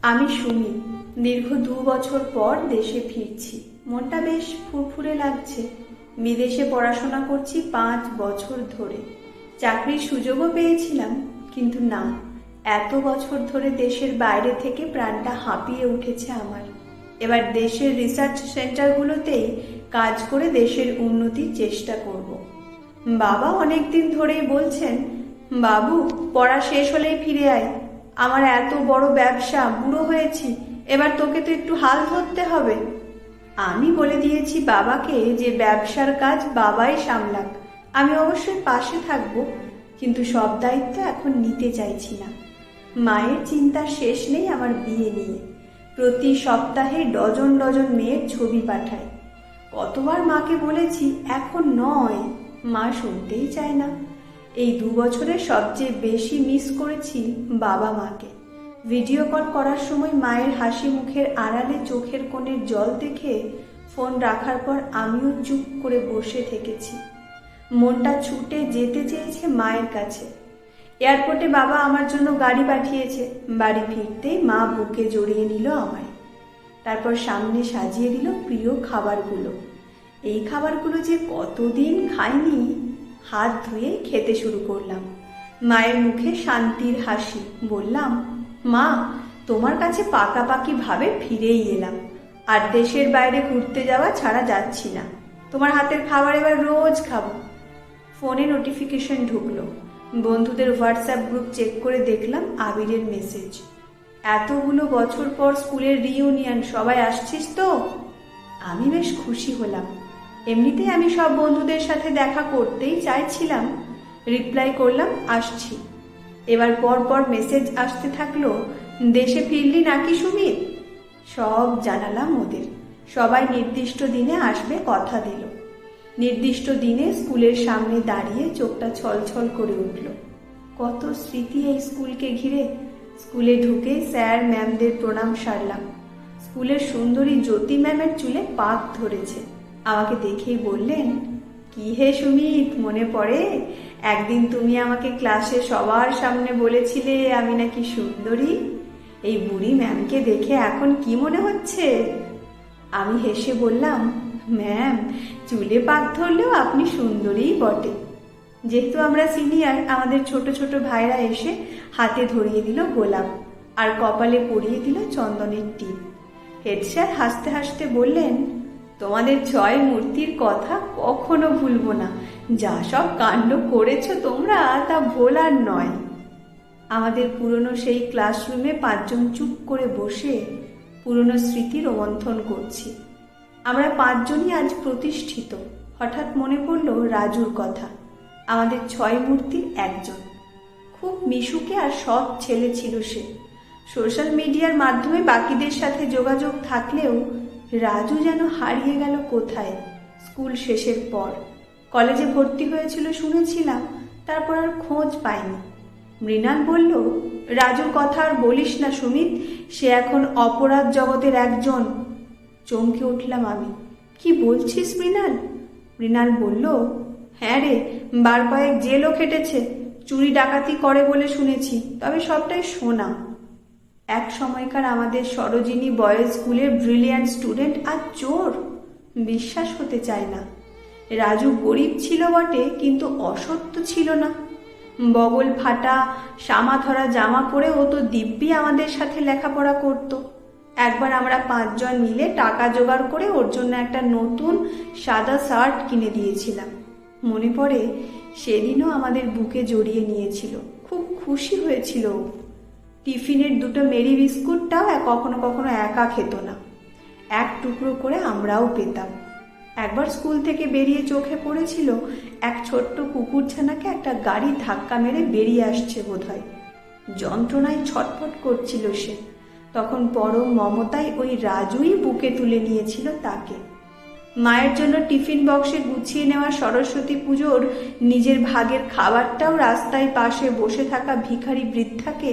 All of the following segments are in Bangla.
আমি সুমি। দীর্ঘ 2 বছর পর দেশে ফিরছি। মনটা বেশ ফুরফুরে লাগছে। বিদেশে পড়াশোনা করছি 5 বছর ধরে। চাকরির সুযোগও পেয়েছিলাম, কিন্তু না, এত বছর ধরে দেশের বাইরে থেকে প্রাণটা হাঁপিয়ে উঠেছে আমার। এবার দেশের রিসার্চ সেন্টারগুলোতেই কাজ করে দেশের উন্নতির চেষ্টা করব। বাবা অনেকদিন ধরেই বলছেন, বাবু পড়া শেষ হলেই ফিরে আয়। আমার এত বড় ব্যবসা, বুড়ো হয়েছি, এবার তোকে তো একটু হাল ধরতে হবে। আমি বলে দিয়েছি বাবাকে যে ব্যবসার কাজ বাবাই সামলাক, আমি অবশ্যই পাশে থাকবো, কিন্তু সব দায়িত্ব এখন নিতে চাইছি না। মায়ের চিন্তার শেষ নেই আমার বিয়ে নিয়ে। প্রতি সপ্তাহে ডজন ডজন মেয়ের ছবি পাঠায়। কতবার মাকে বলেছি এখন নয়, মা শুনতেই চায় না। এই 2 বছরে সবচেয়ে বেশি মিস করেছি বাবা মাকে। ভিডিও কল করার সময় মায়ের হাসি মুখের আড়ালে চোখের কোণের জল দেখে ফোন রাখার পর আমিও চুপ করে বসে থেকেছি। মনটা ছুটে যেতে চেয়েছে মায়ের কাছে। এয়ারপোর্টে বাবা আমার জন্য গাড়ি পাঠিয়েছে। বাড়ি ফিরতেই মা বুকে জড়িয়ে নিল আমায়। তারপর সামনে সাজিয়ে দিল প্রিয় খাবারগুলো। এই খাবারগুলো যে কতদিন খাইনি, হাত ধুয়ে খেতে শুরু করলাম। মায়ের মুখে শান্তির হাসি। বললাম, মা, তোমার কাছে পাকাপাকি ভাবে ফিরেই এলাম। আর দেশের বাইরে ঘুরতে যাওয়া ছাড়া যাচ্ছি না। তোমার হাতের খাবার এবার রোজ খাবো। ফোনে নোটিফিকেশন ঢুকলো। বন্ধুদের হোয়াটসঅ্যাপ গ্রুপ চেক করে দেখলাম আবিরের মেসেজ। এতগুলো বছর পর স্কুলের রিইউনিয়ন, সবাই আসছিস তো? আমি বেশ খুশি হলাম। এমনিতেই আমি সব বন্ধুদের সাথে দেখা করতেই চাইছিলাম। রিপ্লাই করলাম, আসছি। এবার পর পর মেসেজ আসতে থাকলো, দেশে ফিরলি নাকি সুমিত? সব জানালাম ওদের। সবাই নির্দিষ্ট দিনে আসবে কথা দিল। নির্দিষ্ট দিনে স্কুলের সামনে দাঁড়িয়ে চোখটা ছলছল করে উঠল। কত স্মৃতি এই স্কুলকে ঘিরে। স্কুলে ঢুকে স্যার ম্যামদের প্রণাম সারলাম। স্কুলের সুন্দরী জ্যোতি ম্যামের চুলে পাক ধরেছে। আমাকে দেখেই বললেন, কি হে সুমিত, মনে পড়ে একদিন তুমি আমাকে ক্লাসে সবার সামনে বলেছিলে আমি নাকি সুন্দরী? এই বুড়ি ম্যামকে দেখে এখন কি মনে হচ্ছে? আমি হেসে বললাম, ম্যাম, চুলে পাক ধরলেও আপনি সুন্দরীই বটে। যেহেতু আমরা সিনিয়র, আমাদের ছোট ছোট ভাইরা এসে হাতে ধরিয়ে দিল গোলাপ আর কপালে পরিয়ে দিল চন্দনের টিপ। হেড স্যার হাসতে হাসতে বললেন, তোমাদের 6 মূর্তির কথা কখনো ভুলবো না। যা সব কাণ্ড করেছো তোমরা, তা ভোলার নয়। আমাদের পুরনো সেই ক্লাসরুমে 5 জন চুপ করে বসে পুরনো স্মৃতি রোমন্থন করছি। আমরা 5 জনই আজ প্রতিষ্ঠিত। হঠাৎ মনে পড়ল রাজুর কথা, আমাদের 6 মূর্তির একজন। খুব মিশুকে আর সৎ ছেলে ছিল সে। সোশ্যাল মিডিয়ার মাধ্যমে বাকিদের সাথে যোগাযোগ থাকলেও রাজু যেন হারিয়ে গেল কোথায়। স্কুল শেষের পর কলেজে ভর্তি হয়েছিল শুনেছিলাম, তারপর আর খোঁজ পাইনি। মৃণাল বলল, রাজুর কথা আর বলিস না সুমিত, সে এখন অপরাধ জগতের একজন। চমকে উঠলাম আমি। কি বলছিস মৃণাল? মৃণাল বলল, হ্যাঁ রে, বার কয়েক জেলও খেটেছে। চুরি ডাকাতি করে বলে শুনেছি, তবে সবটাই শোনা। এক সময়কার আমাদের সরোজিনী বয়েজ স্কুলের ব্রিলিয়ান্ট স্টুডেন্ট আর চোর? বিশ্বাস হতে চায় না। রাজু গরিব ছিল বটে, কিন্তু অসত্য ছিল না। বগল ফাটা শামা ধরা জামা পরে ও তো দিব্যি আমাদের সাথে লেখাপড়া করত। একবার আমরা 5 জন মিলে টাকা জোগাড় করে ওর জন্য একটা নতুন সাদা শার্ট কিনে দিয়েছিলাম। মনে পড়ে সেদিনও আমাদের বুকে জড়িয়ে নিয়েছিল। খুব খুশি হয়েছিল। টিফিনের 2টো মেরি বিস্কুটটাও কখনো কখনো একা খেত না, 1 টুকরো করে আমরাও পেতাম। একবার স্কুল থেকে বেরিয়ে চোখে পড়েছিল এক ছোট্ট কুকুরছানাকে একটা গাড়ি ধাক্কা মেরে বেরিয়ে আসছে বোধহয়। যন্ত্রণায় ছটফট করছিল সে। তখন পরম মমতায় ওই রাজুই বুকে তুলে নিয়েছিল তাকে। মায়ের জন্য টিফিন বক্সে গুছিয়ে নেওয়া সরস্বতী পুজোর নিজের ভাগের খাবারটাও রাস্তায় পাশে বসে থাকা ভিখারি বৃদ্ধাকে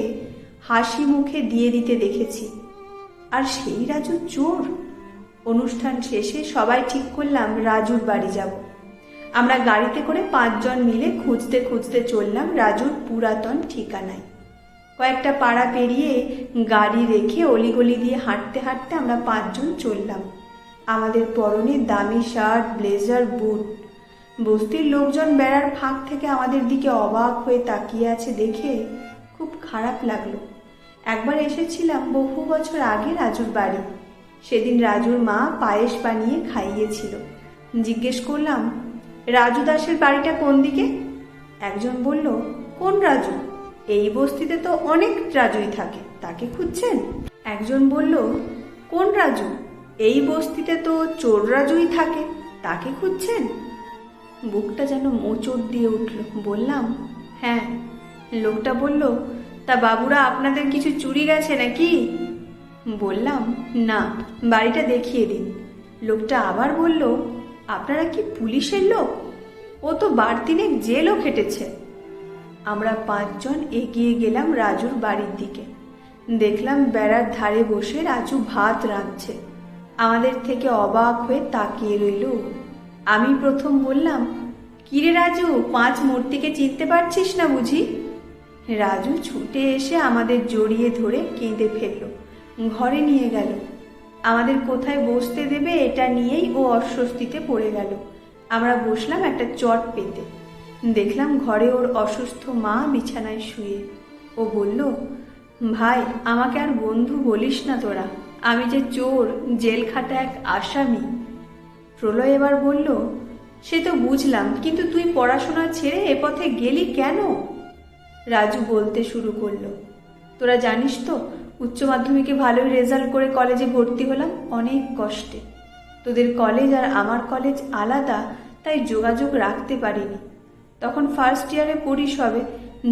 হাসি মুখে দিয়ে দিতে দেখেছি। আর সেই রাজু চোর? অনুষ্ঠান শেষে সবাই ঠিক করলাম রাজুর বাড়ি যাব। আমরা গাড়িতে করে 5 জন মিলে খুঁজতে খুঁজতে চললাম রাজুর পুরাতন ঠিকানায়। কয়েকটা পাড়া পেরিয়ে গাড়ি রেখে অলিগলি দিয়ে হাঁটতে হাঁটতে আমরা 5 জন চললাম। আমাদের পরনে দামি শার্ট, ব্লেজার, বুট। বস্তির লোকজন বেড়ার ফাঁক থেকে আমাদের দিকে অবাক হয়ে তাকিয়ে আছে দেখে খুব খারাপ লাগলো। একবার এসেছিলাম বহু বছর আগে রাজুর বাড়ি। সেদিন রাজুর মা পায়েস বানিয়ে খাইয়েছিল। জিজ্ঞেস করলাম, রাজু দাসের বাড়িটা কোন দিকে? একজন বলল, কোন রাজু? এই বস্তিতে তো অনেক রাজুই থাকে, তাকে খুঁজছেন? একজন বলল, কোন রাজু? এই বস্তিতে তো চোর রাজুই থাকে, তাকে খুঁজছেন? বুকটা যেন মোচড় দিয়ে উঠল। বললাম, হ্যাঁ। লোকটা বলল, তা বাবুরা আপনাদের কিছু চুরি গেছে নাকি? বললাম, না, বাড়িটা দেখিয়ে দিন। লোকটা আবার বলল, আপনারা কি পুলিশের লোক? ও তো বারদিনে জেলও খেটেছে। আমরা 5 জন এগিয়ে গেলাম রাজুর বাড়ির দিকে। দেখলাম বেড়ার ধারে বসে রাজু ভাত রাঁধছে। আমাদের থেকে অবাক হয়ে তাকিয়ে রইল। আমি প্রথম বললাম, কিরে রাজু, 5 মূর্তিকে চিনতে পারছিস না বুঝি? রাজু ছুটে এসে আমাদের জড়িয়ে ধরে কেঁদে ফেলল, ঘরে নিয়ে গেল। আমাদের কোথায় বসতে দেবে এটা নিয়েই ও অস্বস্তিতে পড়ে গেল। আমরা বসলাম একটা চট পেতে। দেখলাম ঘরে ওর অসুস্থ মা বিছানায় শুয়ে। ও বলল, ভাই, আমাকে আর বন্ধু বলিস না তোরা, আমি যে চোর, জেল খাটা এক আসামি। প্রলয় এবার বলল, সে তো বুঝলাম, কিন্তু তুই পড়াশোনা ছেড়ে এ পথে গেলি কেন? রাজু বলতে শুরু করলো, তোরা জানিস তো, উচ্চ মাধ্যমিকে ভালোই রেজাল্ট করে কলেজে ভর্তি হলাম অনেক কষ্টে। তোদের কলেজ আর আমার কলেজ আলাদা, তাই যোগাযোগ রাখতে পারিনি। তখন ফার্স্ট ইয়ারে পড়ি সবে।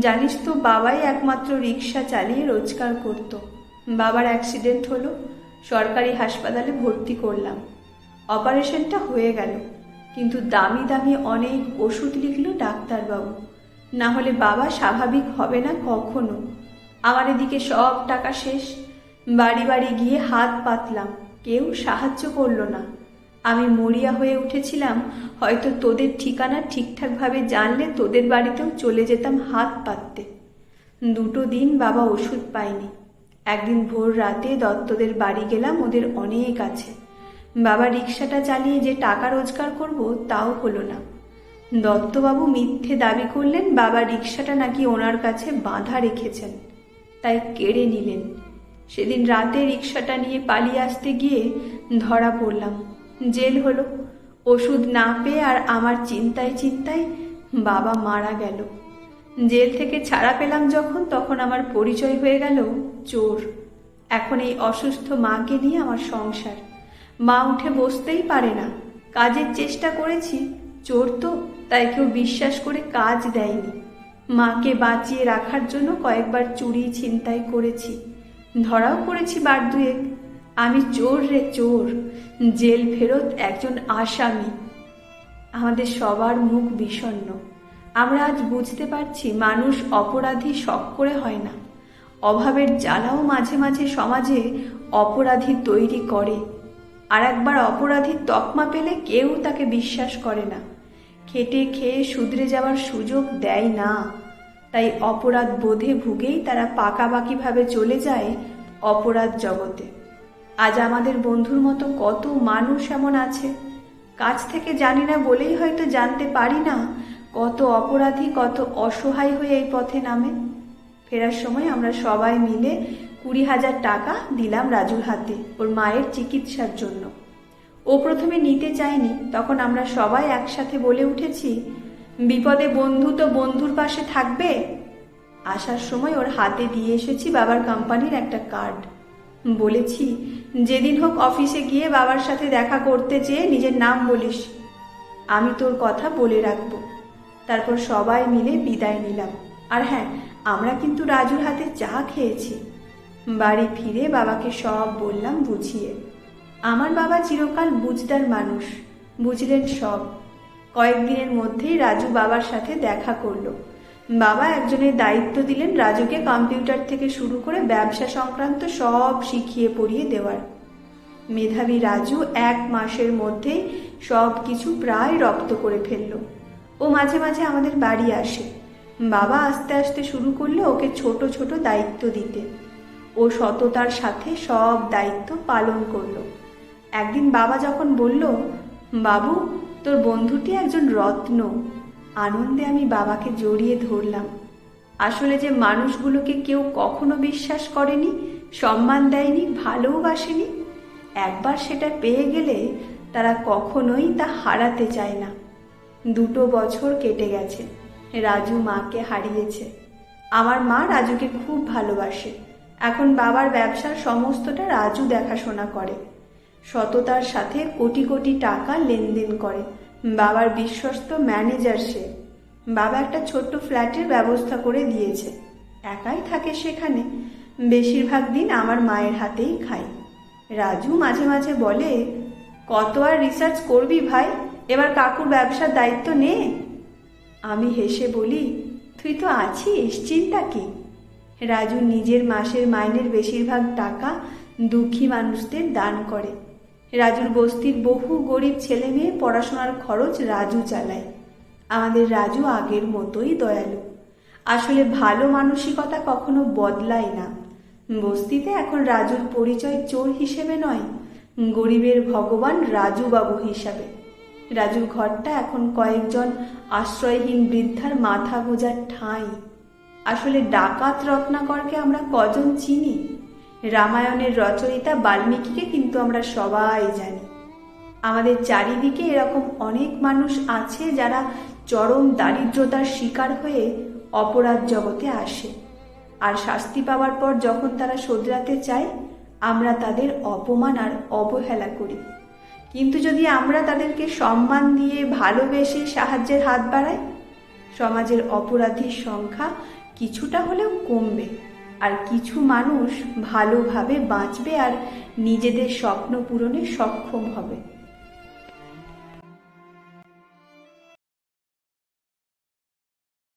জানিস তো, বাবাই একমাত্র রিক্সা চালিয়ে রোজগার করত। বাবার অ্যাক্সিডেন্ট হলো, সরকারি হাসপাতালে ভর্তি করলাম। অপারেশনটা হয়ে গেল, কিন্তু দামি দামি অনেক ওষুধ লিখল ডাক্তারবাবু, না হলে বাবা স্বাভাবিক হবে না কখনো। আমার এদিকে সব টাকা শেষ। বাড়ি বাড়ি গিয়ে হাত পাতলাম, কেউ সাহায্য করলো না। আমি মরিয়া হয়ে উঠেছিলাম, হয়তো তোদের ঠিকানা ঠিকঠাকভাবে জানলে তোদের বাড়িতেও চলে যেতাম হাত পাততে। 2 দিন বাবা ওষুধ পায়নি। একদিন ভোর রাতে দত্তদের বাড়ি গেলাম, ওদের অনেক আছে। বাবা রিক্সাটা চালিয়ে যে টাকা রোজগার করব তাও হলো না। দত্তবাবু মিথ্যে দাবি করলেন বাবা রিক্সাটা নাকি ওনার কাছে বাঁধা রেখেছেন, তাই কেড়ে নিলেন। সেদিন রাতে রিক্সাটা নিয়ে পালিয়ে আসতে গিয়ে ধরা পড়লাম, জেল হলো। ওষুধ না পেয়ে আর আমার চিন্তায় চিন্তায় বাবা মারা গেল। জেল থেকে ছাড়া পেলাম যখন, তখন আমার পরিচয় হয়ে গেল চোর। এখন এই অসুস্থ মাকে নিয়ে আমার সংসার। মা উঠে বসতেই পারে না। কাজের চেষ্টা করেছি, চোর তো, তাই কেউ বিশ্বাস করে কাজ দেয়নি। মাকে বাঁচিয়ে রাখার জন্য কয়েকবার চুরি ছিনতাই করেছি, ধরাও পড়েছি 2 আমি চোর রে চোর, জেল ফেরত একজন আসামি। আমাদের সবার মুখ বিষণ্ণ। আমরা আজ বুঝতে পারছি মানুষ অপরাধী শখ করে হয় না। অভাবের জ্বালাও মাঝে মাঝে সমাজে অপরাধী তৈরি করে। আর একবার অপরাধীর তকমা পেলে কেউ তাকে বিশ্বাস করে না, খেটে খেয়ে শুধরে যাওয়ার সুযোগ দেয় না। তাই অপরাধ বোধে ভুগেই তারা পাকাপাকিভাবে চলে যায় অপরাধ জগতে। আজ আমাদের বন্ধুর মতো কত মানুষ এমন আছে, কাছ থেকে জানি না বলেই হয়তো জানতে পারি না কত অপরাধী কত অসহায় হয়ে এই পথে নামে। ফেরার সময় আমরা সবাই মিলে 20,000 টাকা দিলাম রাজুর হাতে ওর মায়ের চিকিৎসার জন্য। ও প্রথমে নিতে চায়নি, তখন আমরা সবাই একসাথে বলে উঠেছি, বিপদে বন্ধু তো বন্ধুর পাশে থাকবে। আসার সময় ওর হাতে দিয়ে এসেছি বাবার কোম্পানির একটা কার্ড। বলেছি, যেদিন হোক অফিসে গিয়ে বাবার সাথে দেখা করতে চেয়ে নিজের নাম বলিস, আমি তোর কথা বলে রাখবো। তারপর সবাই মিলে বিদায় নিলাম। আর হ্যাঁ, আমরা কিন্তু রাজুর হাতে চা খেয়েছি। বাড়ি ফিরে বাবাকে সব বললাম বুঝিয়ে। আমার বাবা চিরকাল বুঝদার মানুষ, বুঝলেন সব। কয়েকদিনের মধ্যেই রাজু বাবার সাথে দেখা করলো। বাবা একজনের দায়িত্ব দিলেন রাজুকে কম্পিউটার থেকে শুরু করে ব্যবসা সংক্রান্ত সব শিখিয়ে পড়িয়ে দেওয়ার। মেধাবী রাজু 1 মাসের মধ্যেই সব কিছু প্রায় রপ্ত করে ফেলল। ও মাঝে মাঝে আমাদের বাড়ি আসে। বাবা আস্তে আস্তে শুরু করলো ওকে ছোট ছোট দায়িত্ব দিতে। ও সততার সাথে সব দায়িত্ব পালন করলো। একদিন বাবা যখন বলল, বাবু তোর বন্ধুটি একজন রত্ন, আনন্দে আমি বাবাকে জড়িয়ে ধরলাম। আসলে যে মানুষগুলোকে কেউ কখনো বিশ্বাস করেনি, সম্মান দেয়নি, ভালোবাসেনি, একবার সেটা পেয়ে গেলে তারা কখনোই তা হারাতে চায় না। 2 বছর কেটে গেছে, রাজু মাকে হারিয়েছে। আমার মা রাজুকে খুব ভালোবাসে। এখন বাবার ব্যবসার সমস্তটা রাজু দেখাশোনা করে। সততার সাথে কোটি কোটি টাকা লেনদেন করে। বাবার বিশ্বস্ত ম্যানেজার সে। বাবা একটা ছোট্ট ফ্ল্যাটের ব্যবস্থা করে দিয়েছে। একাই থাকে সেখানে। বেশিরভাগ দিন আমার মায়ের হাতেই খাই। রাজু মাঝে মাঝে বলে, কত আর রিসার্চ করবি ভাই, এবার কাকুর ব্যবসার দায়িত্ব নে। আমি হেসে বলি, তুই তো আছিস, চিন্তা কি। রাজু নিজের মাসের মাইনের বেশিরভাগ টাকা দুঃখী মানুষদের দান করে। রাজুর বস্তির বহু গরিব ছেলে মেয়ে পড়াশোনার খরচ রাজু চালায়। আমাদের রাজু আগের মতোই দয়ালু। আসলে ভালো মানসিকতা কখনো বদলায় না। বস্তিতে এখন রাজুর পরিচয় চোর হিসেবে নয়, গরিবের ভগবান রাজু বাবু হিসাবে। রাজুর ঘরটা এখন কয়েকজন আশ্রয়হীন বৃদ্ধার মাথা গোঁজার ঠাঁই। আসলে ডাকাত রত্নাকরকে আমরা কজন চিনি? রামায়ণের রচয়িতা বাল্মীকিকে কিন্তু আমরা সবাই জানি। আমাদের চারিদিকে এরকম অনেক মানুষ আছে যারা চরম দারিদ্রতার শিকার হয়ে অপরাধ জগতে আসে, আর শাস্তি পাওয়ার পর যখন তারা শোধরাতে চায়, আমরা তাদের অপমান আর অবহেলা করি। কিন্তু যদি আমরা তাদেরকে সম্মান দিয়ে ভালোবেসে সাহায্যের হাত বাড়াই, সমাজের অপরাধীর সংখ্যা কিছুটা হলেও কমবে, আর কিছু মানুষ ভালোভাবে বাঁচবে আর নিজেদের স্বপ্ন পূরণে সক্ষম হবে।